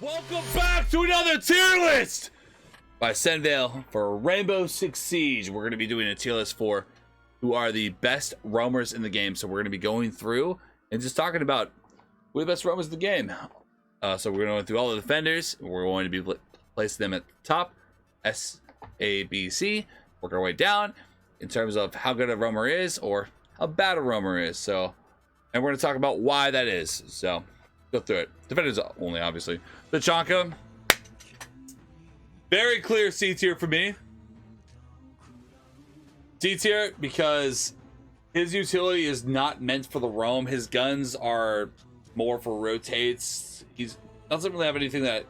Welcome back to another tier list by SenVale for Rainbow Six Siege. We're going to be doing a tier list for who are the best roamers in the game. So we're going to be going through and just talking about who are the best roamers in the game. So we're going to go through all the defenders. We're going to be placing them at the top, S, A, B, C. Work our way down in terms of how good a roamer is or how bad a roamer is. So, and we're going to talk about why that is. So go through it. Defenders only, obviously. The Chonka, very clear C tier for me. C tier because his utility is not meant for the roam. His guns are more for rotates. He doesn't really have anything that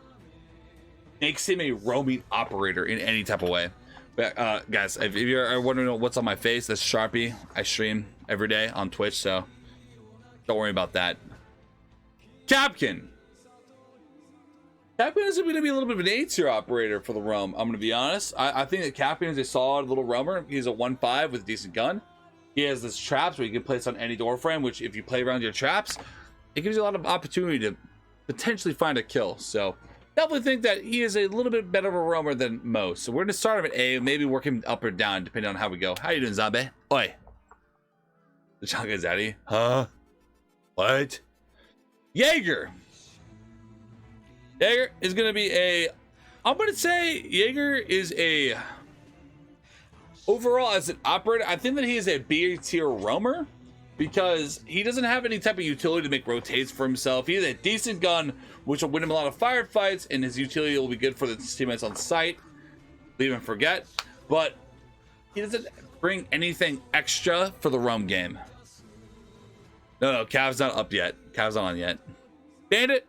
makes him a roaming operator in any type of way. But guys, if you're wondering what's on my face, that's Sharpie. I stream every day on Twitch, so don't worry about that. Capkin. Capkin is going to be a little bit of an A tier operator for the roam. I'm going to be honest. I think that Capkin is a solid little roamer. He's a 1.5 with a decent gun. He has this traps where you can place on any door frame, which if you play around your traps, it gives you a lot of opportunity to potentially find a kill. So definitely think that he is a little bit better of a roamer than most. So we're going to start him at A, maybe work him up or down depending on how we go. How you doing, zombie? Oi. The Chonka's daddy. Huh? What? Jaeger. Jaeger is going to be a, I'm going to say Jaeger is a, overall as an operator, I think that he is a B tier roamer because he doesn't have any type of utility to make rotates for himself. He has a decent gun, which will win him a lot of firefights, and his utility will be good for the teammates on site. Leave and forget. But he doesn't bring anything extra for the roam game. No, Cav's not up yet. Cav's not on yet. Bandit.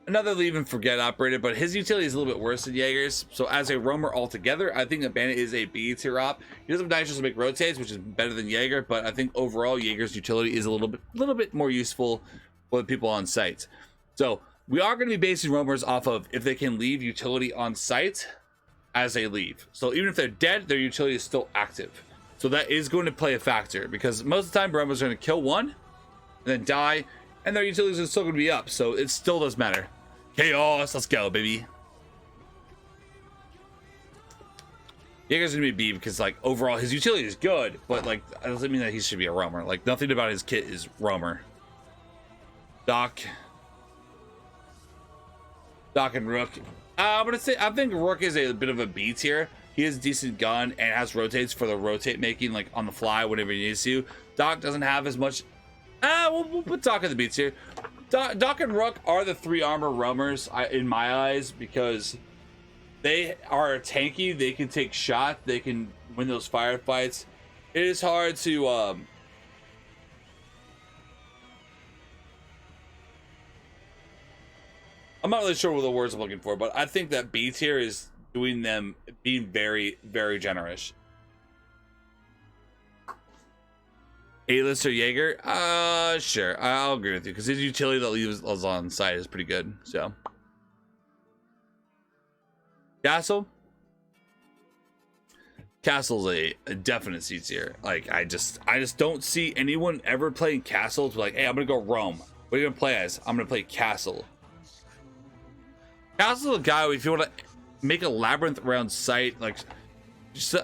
Another leave and forget operator, but his utility is a little bit worse than Jaeger's. So as a roamer altogether, I think that Bandit is a B tier op. He doesn't have nitrous to make rotates, which is better than Jaeger, but I think overall Jaeger's utility is a little bit more useful for the people on site. So we are going to be basing roamers off of if they can leave utility on site as they leave. So even if they're dead, their utility is still active. So that is going to play a factor because most of the time roamers are going to kill one and then die, and their utilities are still going to be up. So it still does matter. Chaos, let's go, baby. Jaeger's gonna be B because like overall his utility is good, but like that doesn't mean that he should be a roamer. Like nothing about his kit is roamer. Doc and Rook. I'm gonna say I think Rook is a bit of a B tier. He has a decent gun and has rotates for the rotate making, like on the fly whenever he needs to. Doc doesn't have as much. We'll put Doc in the B tier. Doc and Rook are the 3 armor roamers in my eyes because they are tanky. They can take shot. They can win those firefights. It is hard to I'm not really sure what the words I'm looking for, but I think that B tier is doing them being very, very generous. A-list or Jaeger? Sure. I'll agree with you because his utility that leaves us on site is pretty good. So, Castle's a definite C tier. Like I just don't see anyone ever playing Castle to like, hey, I'm gonna go roam. What are you gonna play as? I'm gonna play Castle. Castle's a guy if you want to make a labyrinth around site, like just.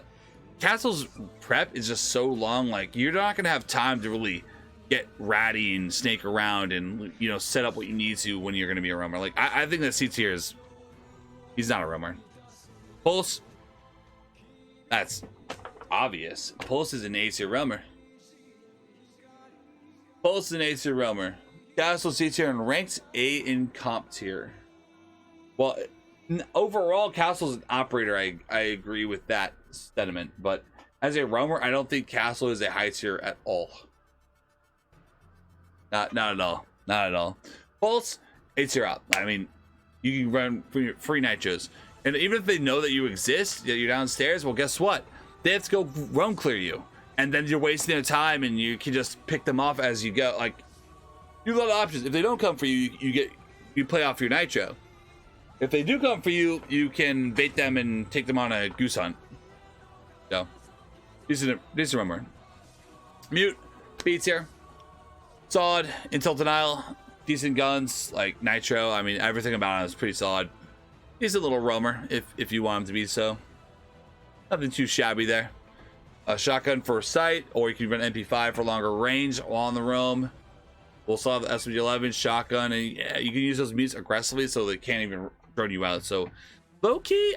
Castle's prep is just so long, like you're not gonna have time to really get ratty and snake around and set up what you need to when you're gonna be a roamer. Like I think that C tier is he's not a roamer. Pulse, that's obvious. Pulse is an A tier roamer. Pulse is an A tier roamer. Castle C tier and ranked A in comp tier. Well, overall, Castle's an operator. I agree with that sentiment, but as a roamer, I don't think Castle is a high tier at all. Not at all. Not at all. Pulse, A tier up. I mean, you can run free nitros, and even if they know that you exist, that you're downstairs, well, guess what? They have to go roam clear you, and then you're wasting their time, and you can just pick them off as you go. Like you have a lot of options. If they don't come for you, you play off your nitro. If they do come for you, you can bait them and take them on a goose hunt. So, decent roamer. Mute, B tier. Solid, Intel Denial. decent guns like Nitro. I mean, everything about him is pretty solid. He's a little roamer if you want him to be so. Nothing too shabby there. A shotgun for sight, or you can run MP5 for longer range while on the roam. We'll still have the SMG-11 shotgun, and yeah, you can use those mutes aggressively so they can't even drone you out. So low key,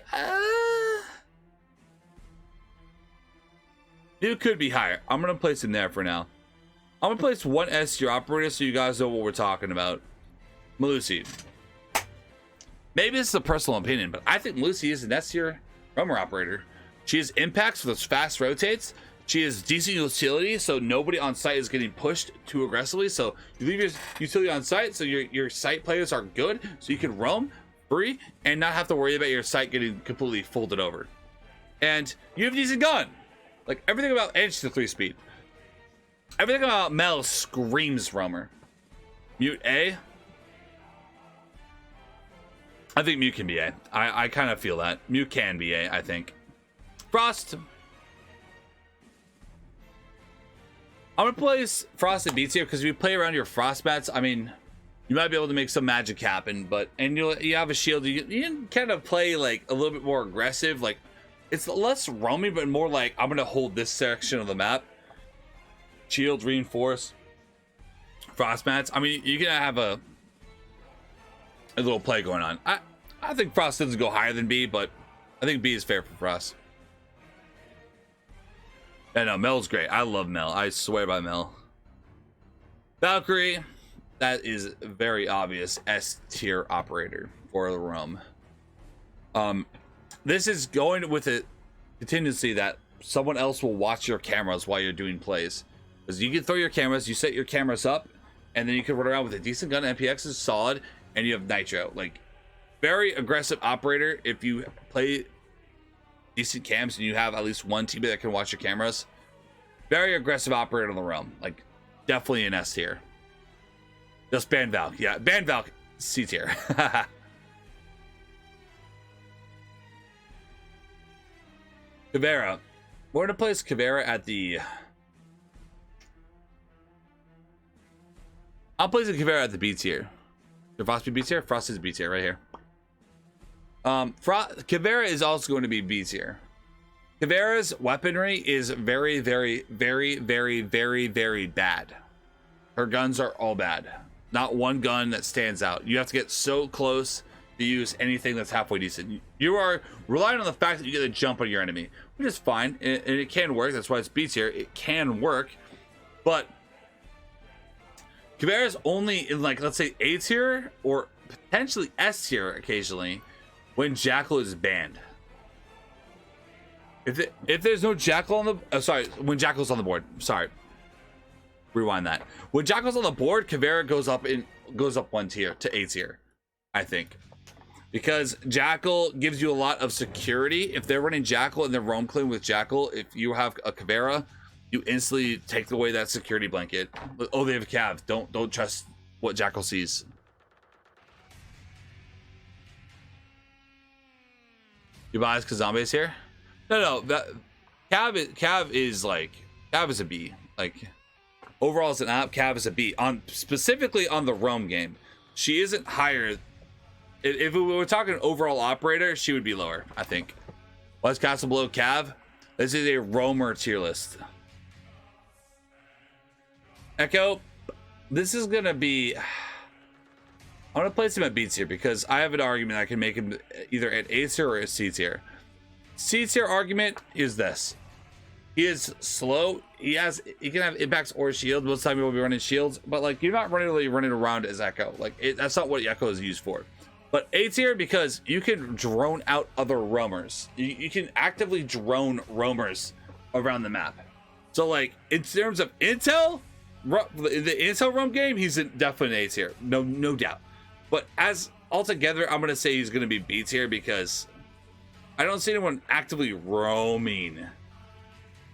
it could be higher. I'm gonna place him there for now. I'm gonna place one S tier operator so you guys know what we're talking about. Malusi. Maybe this is a personal opinion, but I think Malusi is an S tier roamer operator. She has impacts for those fast rotates. She has decent utility, so nobody on site is getting pushed too aggressively. So you leave your utility on site, so your site players are good, so you can roam free and not have to worry about your site getting completely folded over. And you have a decent gun. Like everything about Edge to 3-speed. Everything about Mel screams roamer. Mute A. I think Mute can be A. I kind of feel that. Mute can be A, I think. Frost. I'm gonna place Frost at B tier because if you play around your Frost bats, I mean, you might be able to make some magic happen. But you have a shield. You can kind of play like a little bit more aggressive. Like it's less roaming, but more like I'm gonna hold this section of the map. Shield, reinforce, Frost bats. I mean, you can have a little play going on. I think Frost doesn't go higher than B, but I think B is fair for Frost. Yeah, no, Mel's great. I love Mel. I swear by Mel. Valkyrie, that is very obvious S tier operator for the roam. This is going with a contingency that someone else will watch your cameras while you're doing plays. Because you can throw your cameras, you set your cameras up, and then you can run around with a decent gun. MPX is solid, and you have Nitro. Like, very aggressive operator if you play decent cams and you have at least one teammate that can watch your cameras. Very aggressive operator in the realm. Like, definitely an S tier. Just ban Valk. Yeah, ban Valk, C tier. Caveira. We're gonna place Caveira at the... I'll place a Caveira at the B tier. Should Frost be B tier? Frost is B tier right here. Caveira is also going to be B tier. Caveira's weaponry is very, very, very, very, very, very bad. Her guns are all bad. Not one gun that stands out. You have to get so close to use anything that's halfway decent. You are relying on the fact that you get a jump on your enemy, which is fine, and it can work. That's why it's B tier. It can work, but Caveira's only in, like, let's say A tier or potentially S tier occasionally when Jackal is banned. If there's no Jackal on the when Jackal's on the board. Sorry. Rewind that. When Jackal's on the board, Caveira goes up one tier to A tier, I think. Because Jackal gives you a lot of security. If they're running Jackal and they're roam clean with Jackal, if you have a Caveira, you instantly take away that security blanket. Oh, they have a Cav. Don't trust what Jackal sees. You buy Kazambe's here? No. Cav is a B. Like, overall as an app, Cav is a B. Specifically on the roam game, she isn't higher. If we were talking overall operator, she would be lower, I think. West Castle below Cav. This is a roamer tier list. Echo, this is gonna be... I'm gonna place him at B tier because I have an argument I can make him either at A tier or a C tier. C tier argument is this: he is slow. He can have impacts or shield. Most of the time he will be running shields, but like you're not really running around as Echo. Like that's not what Echo is used for. But A tier because you can drone out other roamers. You can actively drone roamers around the map. So like in terms of intel, the intel roam game, he's definitely an A tier, no doubt. But as altogether, I'm gonna say he's gonna be B tier because I don't see anyone actively roaming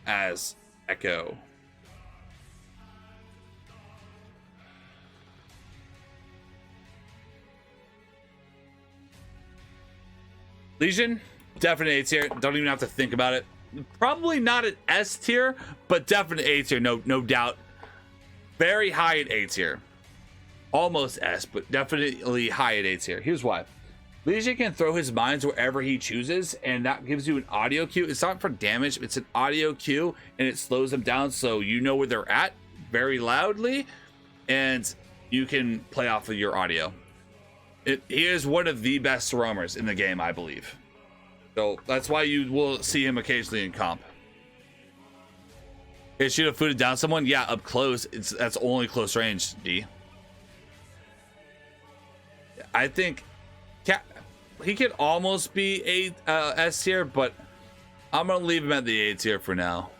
as Echo. Legion, definitely A tier. Don't even have to think about it. Probably not an S tier, but definitely A tier, no doubt. Very high at A tier. almost S, but definitely high at A tier. Here's why. Legion can throw his mines wherever he chooses, and that gives you an audio cue. It's not for damage, it's an audio cue, and it slows them down so you know where they're at very loudly, and you can play off of your audio. He is one of the best roamers in the game, I believe. So that's why you will see him occasionally in comp. He should have footed down someone. Yeah, up close. That's only close range, D. I think he could almost be a S tier, but I'm gonna leave him at the A tier for now.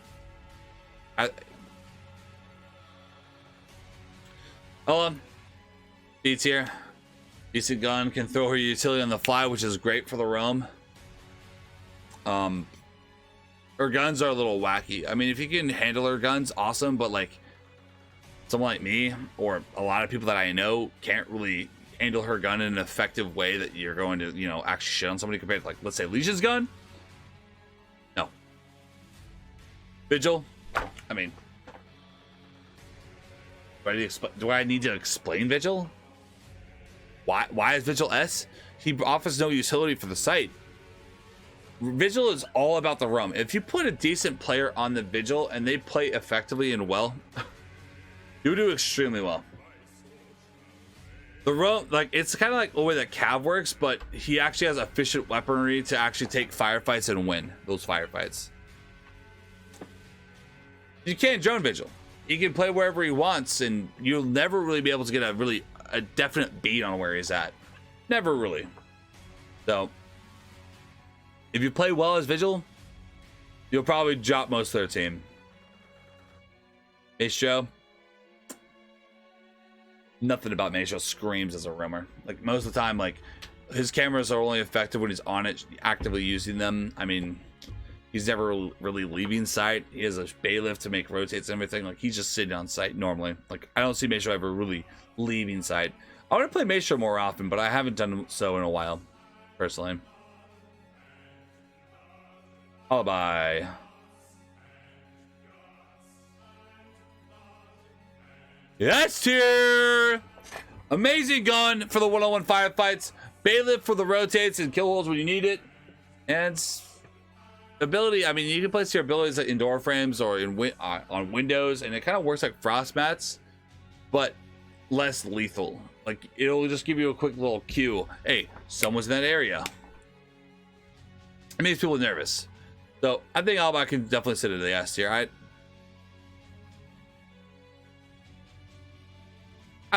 B tier. Decent gun, can throw her utility on the fly, which is great for the roam. Her guns are a little wacky. I mean, if you can handle her guns, awesome, but like someone like me or a lot of people that I know can't really handle her gun in an effective way that you're going to, you know, actually shit on somebody compared to, like, let's say Legion's gun. No. Vigil, I mean, do I need to explain Vigil? Why is Vigil S? He offers no utility for the site. Vigil is all about the roam. If you put a decent player on the Vigil and they play effectively and well, you do extremely well. The roam, like, it's kind of like the way that Cav works, but he actually has efficient weaponry to actually take firefights and win those firefights. You can't drone Vigil. He can play wherever he wants, and you'll never really be able to get a definite beat on where he's at. Never really. So if you play well as Vigil, you'll probably drop most of their team. Maestro, nothing about Maestro screams as a roamer. Like, most of the time, like, his cameras are only effective when he's on it, actively using them. I mean, he's never really leaving site. He has a bailiff to make rotates and everything. Like, he's just sitting on site normally. Like, I don't see Maestro ever really leaving site. I want to play Maestro more often, but I haven't done so in a while, personally. Alibi. Yes, tier! Amazing gun for the one-on-one firefights. Bailiff for the rotates and kill holes when you need it. And ability, I mean, you can place your abilities like in door frames or in on windows, and it kind of works like frost mats, but less lethal. Like, it'll just give you a quick little cue. Hey, someone's in that area. It makes people nervous. So I think Alibi can definitely sit at the S tier. I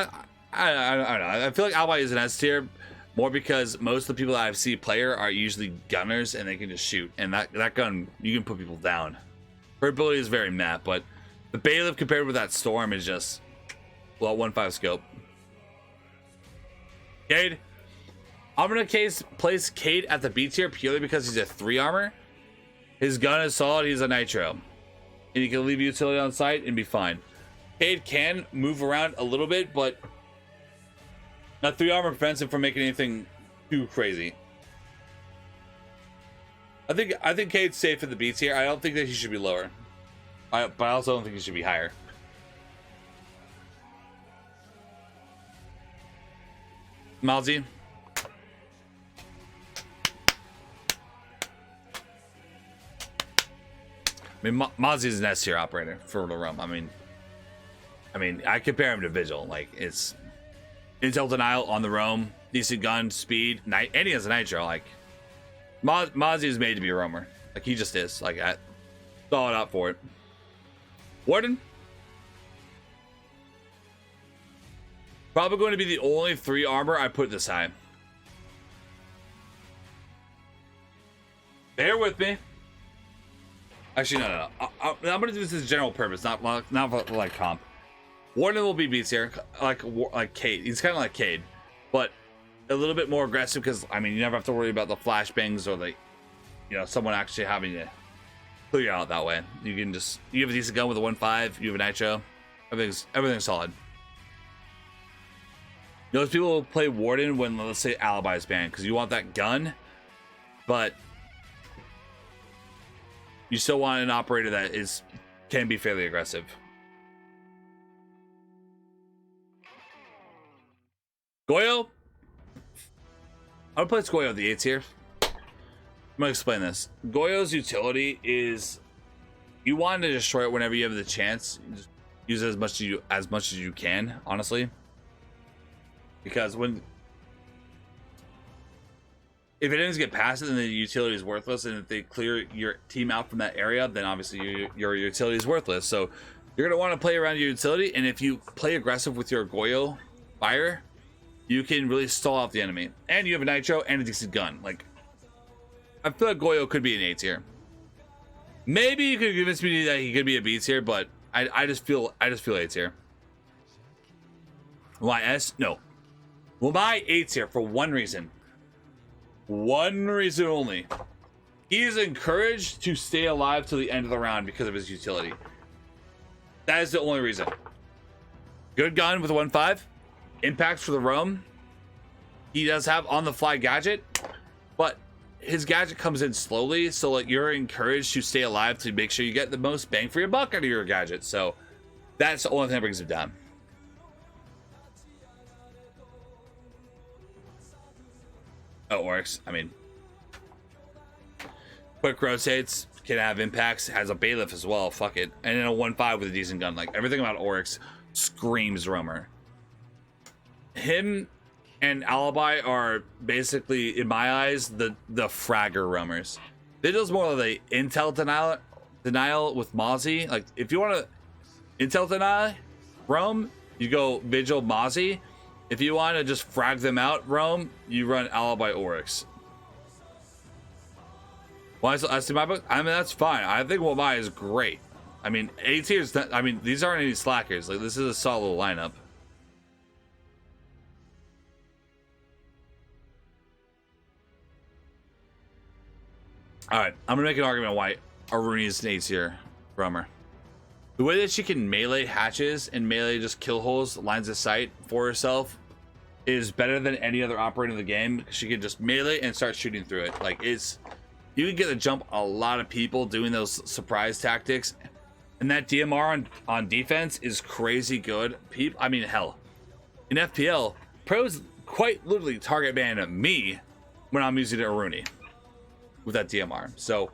don't know. I feel like Alibi is an S tier more because most of the people that I've seen player are usually gunners and they can just shoot. And that gun, you can put people down. Her ability is very map, but the bailiff compared with that storm is just, well, 1.5 scope. Cade. I'm gonna place Cade at the B tier purely because he's a 3 armor. His gun is solid, he's a nitro. And he can leave utility on site and be fine. Cade can move around a little bit, but that 3 armor prevents him from making anything too crazy. I think Cade's safe at the B tier. I don't think that he should be lower. But I also don't think he should be higher. Malzy. I mean, Mozzie is an S tier operator for the roam. I mean, I compare him to Vigil. Like, it's intel denial on the roam, decent gun, speed, and he has a nitro. Like, Mozzie is made to be a roamer. Like, he just is. Like, I saw it out for it. Warden, probably going to be the only 3 armor I put this high. Bear with me. Actually, no. I'm gonna do this as general purpose, not for, like, comp. Warden will be B tier, like Cade. He's kind of like Cade, but a little bit more aggressive because, I mean, you never have to worry about the flashbangs or the, you know, someone actually having to clear you out that way. You can just, you have a decent gun with a 1.5, you have a nitro, everything's solid. Those people will play Warden when, let's say, Alibi is banned because you want that gun, but you still want an operator that can be fairly aggressive. Goyo. I'm gonna place Goyo at the A tier. I'm gonna explain this. Goyo's utility is you want to destroy it whenever you have the chance. You just use it as much as you can, honestly. Because if it doesn't get past it, then the utility is worthless. And if they clear your team out from that area, then obviously your utility is worthless. So you're going to want to play around your utility. And if you play aggressive with your Goyo fire, you can really stall out the enemy. And you have a nitro and a decent gun. Like, I feel like Goyo could be an A tier. Maybe you could convince me that he could be a B tier, but I just feel A tier. Why S? No. Well, my A tier for one reason. One reason only. He is encouraged to stay alive till the end of the round because of his utility. That is the only reason. Good gun with a 1.5. Impacts for the roam. He does have on the fly gadget, but his gadget comes in slowly, so like you're encouraged to stay alive to make sure you get the most bang for your buck out of your gadget. So that's the only thing that brings him down. Oh, it works. I mean, quick rotates, can have impacts, has a bailiff as well. Fuck it. And then a 1.5 with a decent gun. Like, everything about Oryx screams roamer. Him and Alibi are basically, in my eyes, the fragger roamers. Vigil's more of the intel denial with Mozzie. Like, if you want to intel deny roam, you go Vigil Mozzie. If you want to just frag them out, roam, you run Alibi Oryx. Why is it my book? I mean, that's fine. I think Wamai is great. I mean, A tier is not, I mean, these aren't any slackers. Like, this is a solid lineup. Alright, I'm gonna make an argument why Aruni is an A tier roamer. The way that she can melee hatches and melee just kill holes, lines of sight for herself, is better than any other operator in the game. She can just melee and start shooting through it. Like, you can get to jump a lot of people doing those surprise tactics, and that DMR on defense is crazy good. I mean, hell, in FPL, pros quite literally target ban me when I'm using Aruni with that DMR. So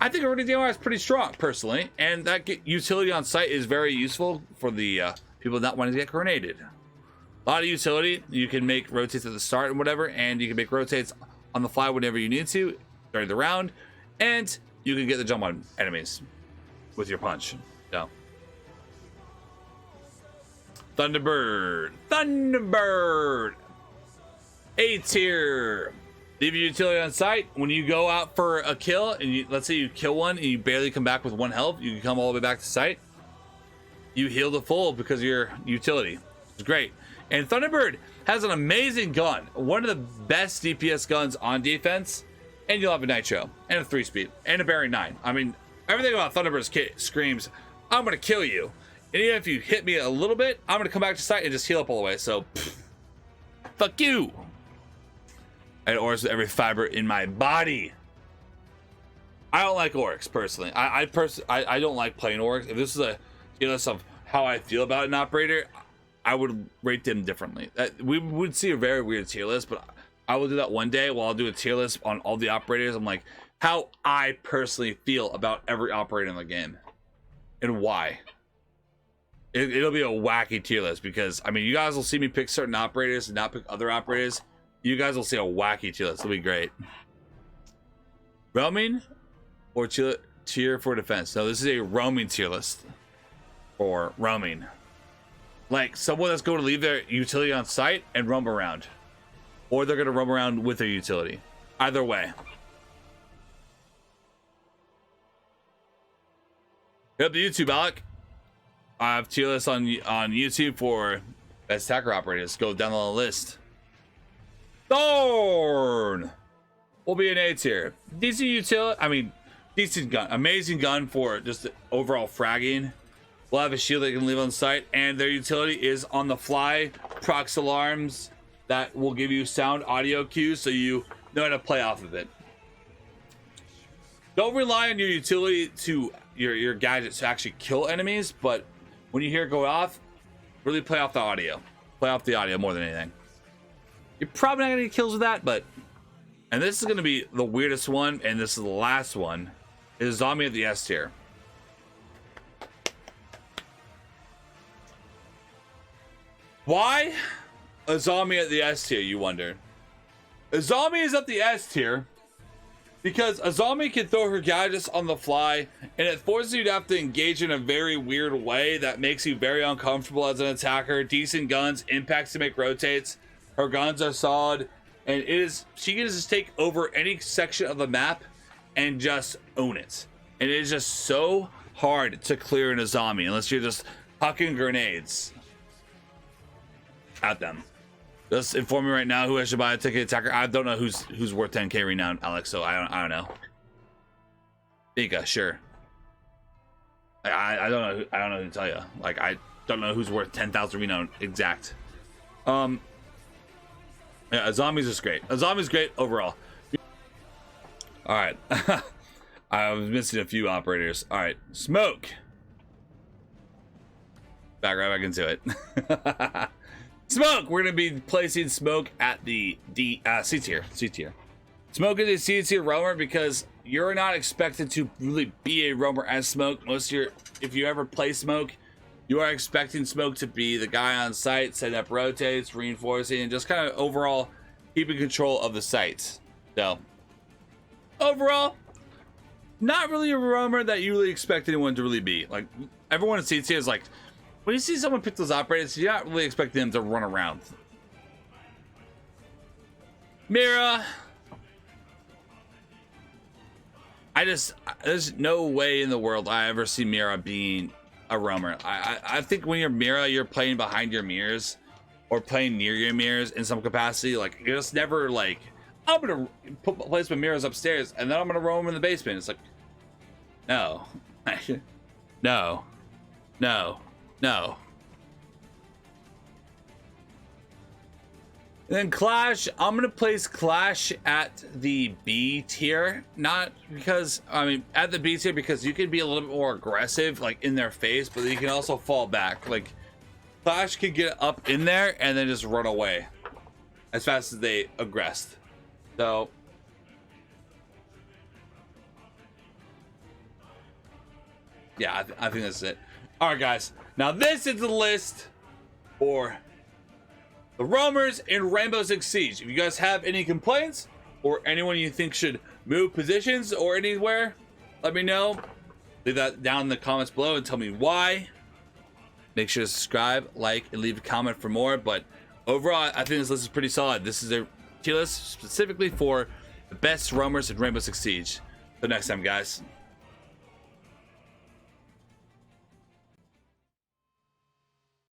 I think Aruni DMR is pretty strong personally, and that utility on site is very useful for the people not wanting to get grenaded. A lot of utility. You can make rotates at the start and whatever, and you can make rotates on the fly whenever you need to during the round, and you can get the jump on enemies with your punch. So Thunderbird A tier. Leave your utility on site. When you go out for a kill and let's say you kill one and you barely come back with 1 health, you can come all the way back to site. You heal the full because of your utility. It's great. And Thunderbird has an amazing gun, one of the best DPS guns on defense, and you'll have a nitro and a 3-speed and a bearing 9. I mean, everything about Thunderbird's kit screams, I'm gonna kill you, and even if you hit me a little bit, I'm gonna come back to site and just heal up all the way. So fuck you. I had Oryx with every fiber in my body. I don't like Oryx personally. I don't like playing Oryx. If this is a tier list of how I feel about an operator, I would rate them differently. We would see a very weird tier list, but I will do that one day. While I'll do a tier list on all the operators, I'm like, how I personally feel about every operator in the game and why. It'll be a wacky tier list because, I mean, you guys will see me pick certain operators and not pick other operators. You guys will see a wacky tier list. It'll be great. Roaming or tier for defense? No, this is a roaming tier list. Or roaming. Like someone that's going to leave their utility on site and roam around. Or they're going to roam around with their utility. Either way. Hit up the YouTube, Alec. I have tier lists on YouTube for best attacker operators. Go down the list. Thorn will be an A tier. Decent utility. I mean, decent gun. Amazing gun for just overall fragging. We'll have a shield that you can leave on site, and their utility is on the fly procs alarms that will give you sound audio cues so you know how to play off of it. Don't rely on your utility to your gadgets to actually kill enemies, but when you hear it go off, really play off the audio. Play off the audio more than anything. You're probably not gonna get kills with that, but and this is gonna be the weirdest one, and this is the last one, is zombie at the S tier. Why a zombie at the S tier, you wonder? A zombie is at the S tier because a zombie can throw her gadgets on the fly, and it forces you to have to engage in a very weird way that makes you very uncomfortable as an attacker. Decent guns, impacts to make rotates. Her guns are solid, and she can just take over any section of the map and just own it. And it is just so hard to clear in a zombie unless you're just hucking grenades at them. Just inform me right now who I should buy a ticket attacker. I don't know who's worth 10k renown, Alex. So I don't know. Ika, sure. I don't know. I don't know who to tell you. Like I don't know who's worth 10,000 renown exact. Yeah, a zombie's just great. A zombie's great overall. All right. I was missing a few operators. All right, smoke. Right back into it. Smoke. We're gonna be placing smoke at the C tier. C tier. Smoke is a C tier roamer because you're not expected to really be a roamer as smoke. If you ever play smoke, you are expecting smoke to be the guy on site, setting up rotates, reinforcing, and just kind of overall keeping control of the sites. So overall, not really a roamer that you really expect anyone to really be. Like everyone in C tier is like, when you see someone pick those operators, you're not really expecting them to run around. Mira. There's no way in the world I ever see Mira being a roamer. I think when you're Mira, you're playing behind your mirrors or playing near your mirrors in some capacity. Like you're just never like, I'm gonna place my mirrors upstairs and then I'm gonna roam in the basement. It's like, no, no, no. No. And then Clash, I'm gonna place Clash at the B tier, not because at the B tier because you can be a little bit more aggressive, like in their face, but you can also fall back. Like Clash can get up in there and then just run away as fast as they aggressed. So yeah, I think that's it. All right, guys. Now this is the list for the roamers in Rainbow Six Siege. If you guys have any complaints or anyone you think should move positions or anywhere, let me know. Leave that down in the comments below and tell me why. Make sure to subscribe, like, and leave a comment for more. But overall, I think this list is pretty solid. This is a tier list specifically for the best roamers in Rainbow Six Siege. Till next time, guys.